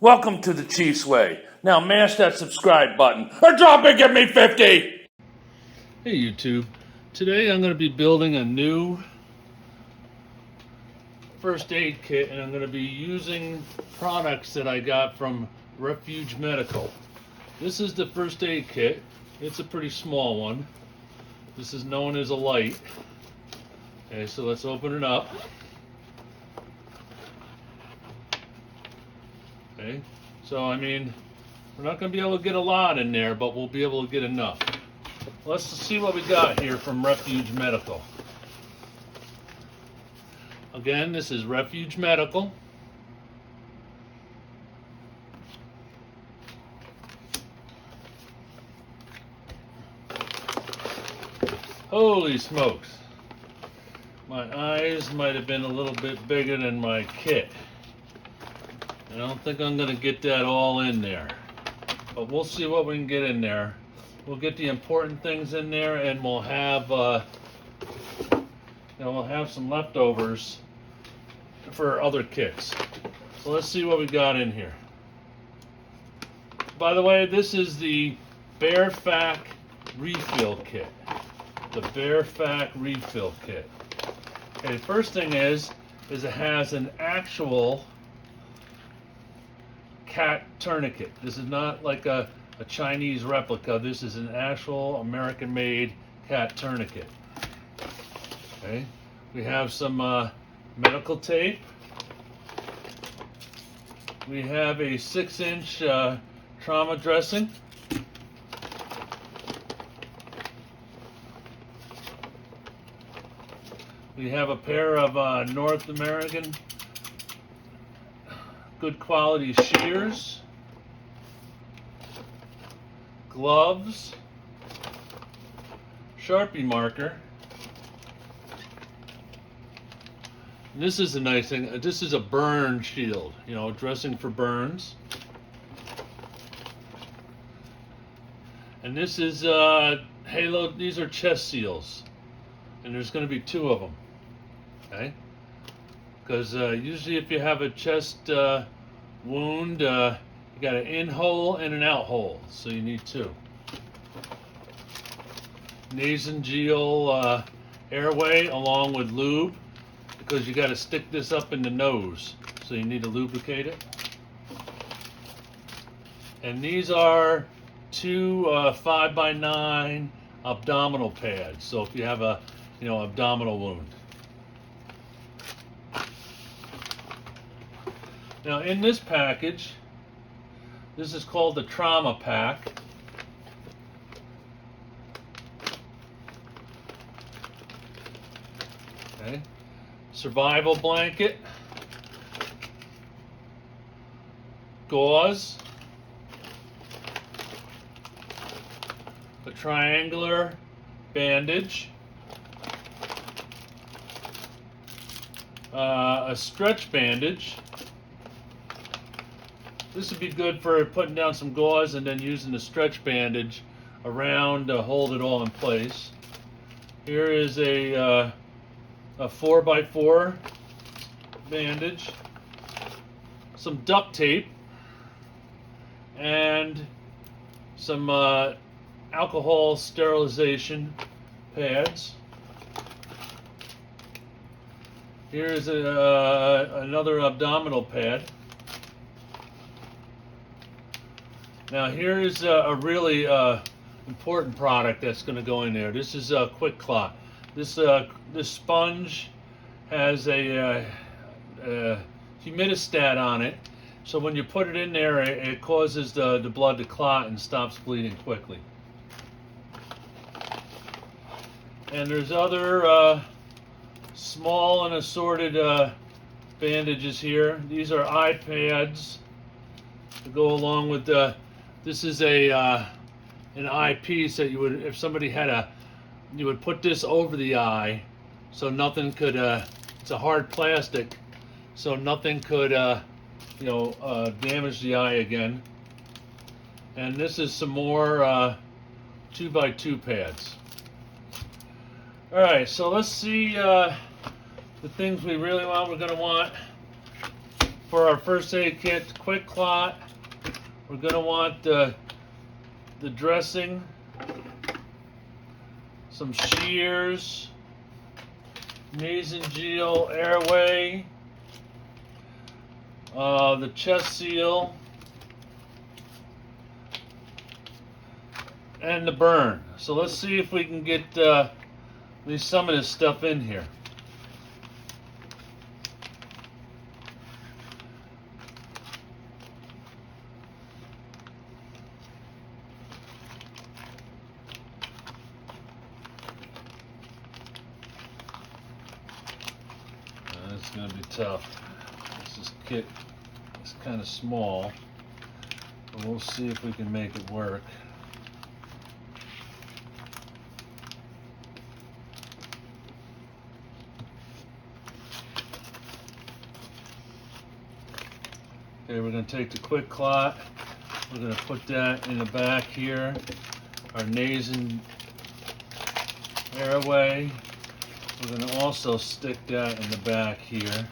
Welcome to the Chiefs Way. Now mash that subscribe button or drop and give me 50! Hey YouTube, today I'm going to be building a new first aid kit, and I'm going to be using products that I got from Refuge Medical. This is the first aid kit. It's a pretty small one. This is known as a Lite. Okay, so let's open it up. Okay, so I mean, we're not going to be able to get a lot in there, but we'll be able to get enough. Let's see what we got here from Refuge Medical. Again, this is Refuge Medical. Holy smokes. My eyes might have been a little bit bigger than my kit. I don't think I'm going to get that all in there. But we'll see what we can get in there. We'll get the important things in there, and we'll have we'll have some leftovers for other kits. So let's see what we got in here. By the way, this is the Bear FAK Refill Kit. The Bear FAK Refill Kit. Okay, the first thing is it has an actual cat tourniquet. This is not like a Chinese replica. This is an actual American-made cat tourniquet. Okay, we have some medical tape. We have a 6-inch trauma dressing. We have a pair of North American good quality shears, gloves, Sharpie marker. And this is a nice thing. This is a burn shield, dressing for burns. And this is Halo. These are chest seals, and there's going to be 2 of them. Okay. Because usually if you have a chest wound, you got an in hole and an out hole, so you need 2. Nasogenial airway along with lube, because you got to stick this up in the nose, so you need to lubricate it. And these are 2 5x9 abdominal pads, so if you have a abdominal wound. Now in this package, this is called the trauma pack. Okay. Survival blanket, gauze, a triangular bandage, a stretch bandage. This would be good for putting down some gauze and then using the stretch bandage around to hold it all in place. Here is a 4x4 bandage, some duct tape, and some alcohol sterilization pads. Here is another abdominal pad. Now here is a really important product that's going to go in there. This is a Quick Clot. This sponge has a humidistat on it, so when you put it in there, it causes the blood to clot and stops bleeding quickly. And there's other small and assorted bandages here. These are eye pads to go along with the. This is an eyepiece that you would, if somebody had you would put this over the eye, so nothing could. It's a hard plastic, so nothing could, damage the eye again. And this is some more 2x2 pads. All right, so let's see the things we really want. We're going to want for our first aid kit, quick clot. We're going to want the dressing, some shears, nasogenial airway, the chest seal, and the burn. So let's see if we can get at least some of this stuff in here. It's going to be tough. This kit is kind of small, but we'll see if we can make it work. Okay, we're going to take the quick clot. We're going to put that in the back here. Our nasal airway. We're going to also stick that in the back here.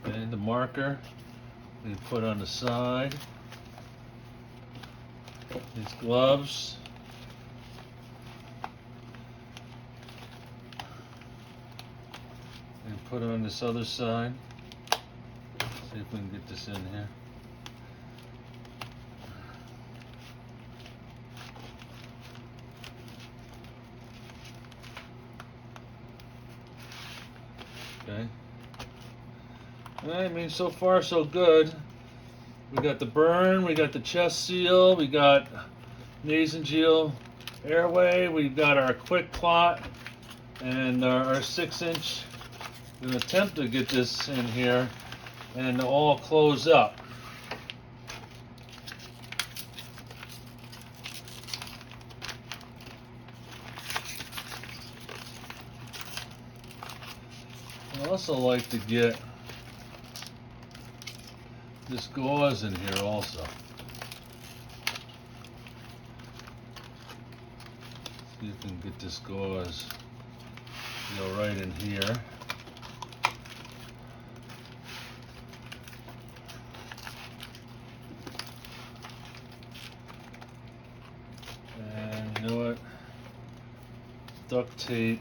And the marker we put on the side. These gloves. And put on this other side. See if we can get this in here. Okay. I mean, so far so good. We got the burn, we got the chest seal, we got nasogenial airway, we've got our quick clot, and our 6-inch. We're going to attempt to get this in here and all close up. I also like to get this gauze in here also. See if you can get this gauze go right in here. And you know what? Duct tape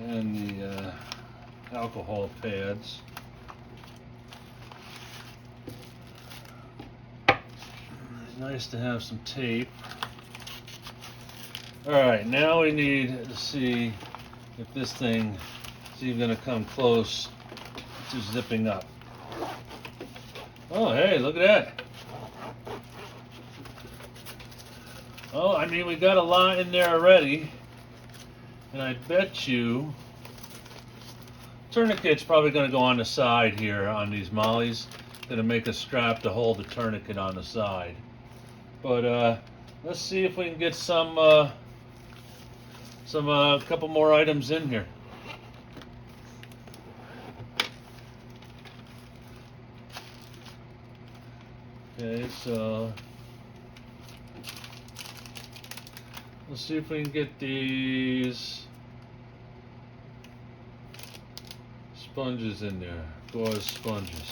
and the alcohol pads. It's nice to have some tape. Alright, now we need to see if this thing is even going to come close to zipping up. Oh, hey, look at that. Oh, I mean, we got a lot in there already. And I bet you tourniquet's probably going to go on the side here on these mollies. Going to make a strap to hold the tourniquet on the side. But let's see if we can get some couple more items in here. Okay, so let's see if we can get these sponges in there, gauze sponges.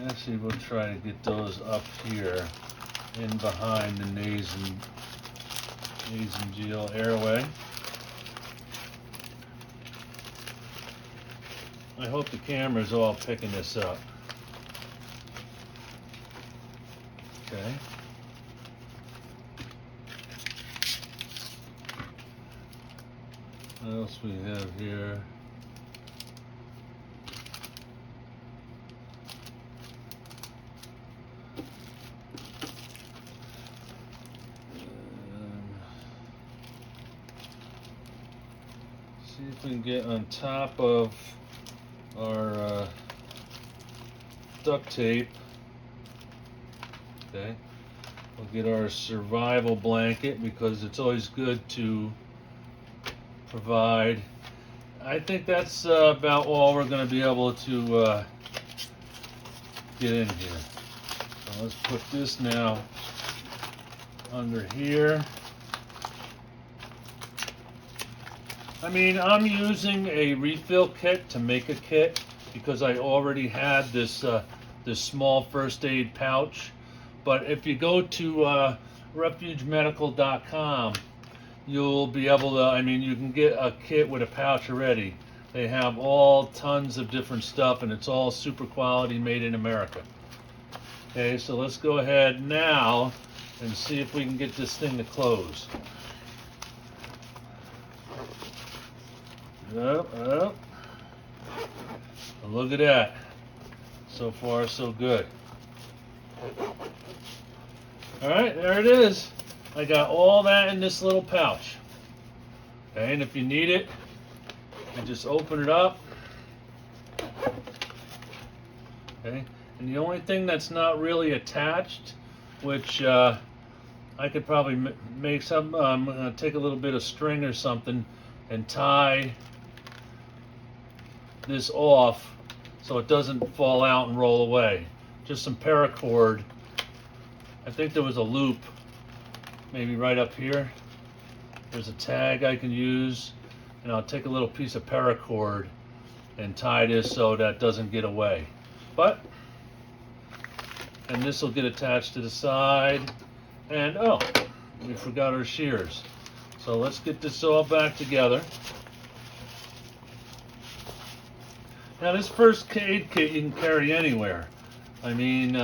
Actually, we'll try to get those up here in behind the nasogenial airway. I hope the camera's all picking this up. Okay. What else we have here? See if we can get on top of our duct tape. Okay. We'll get our survival blanket because it's always good to provide. I think that's about all we're going to be able to get in here. So let's put this now under here. I mean, I'm using a refill kit to make a kit because I already had this this small first aid pouch. But if you go to refugemedical.com, you'll be able to, I mean, you can get a kit with a pouch already. They have all tons of different stuff, and it's all super quality, made in America. Okay, so let's go ahead now and see if we can get this thing to close. Up. Look at that. So far, so good. Alright, there it is. I got all that in this little pouch. Okay, and if you need it, you just open it up. Okay, and the only thing that's not really attached, which I could probably make some, I'm going to take a little bit of string or something and tie this off so it doesn't fall out and roll away. Just some paracord. I think there was a loop maybe right up here. There's a tag I can use, and I'll take a little piece of paracord and tie this so that doesn't get away. And this will get attached to the side. And oh, we forgot our shears. So let's get this all back together. Now this first aid kit you can carry anywhere. I mean,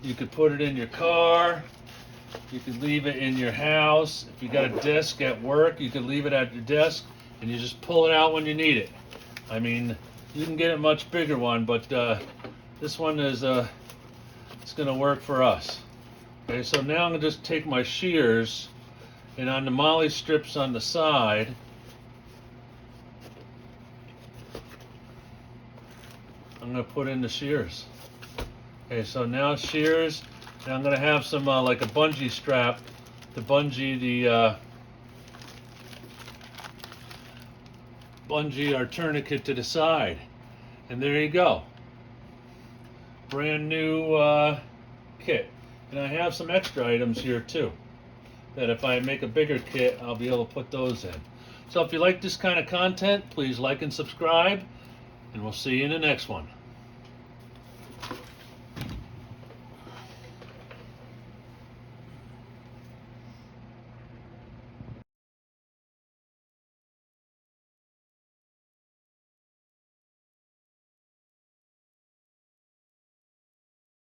you could put it in your car. You could leave it in your house. If you got a desk at work, you could leave it at your desk, and you just pull it out when you need it. I mean, you can get a much bigger one, but this one is it's going to work for us. Okay, so now I'm going to just take my shears, and on the molly strips on the side, I'm going to put in the shears. Okay, so now shears, and I'm going to have some like a bungee strap to bungee the bungee our tourniquet to the side. And there you go. Brand new kit. And I have some extra items here too, that if I make a bigger kit, I'll be able to put those in. So if you like this kind of content, please like and subscribe, and we'll see you in the next one.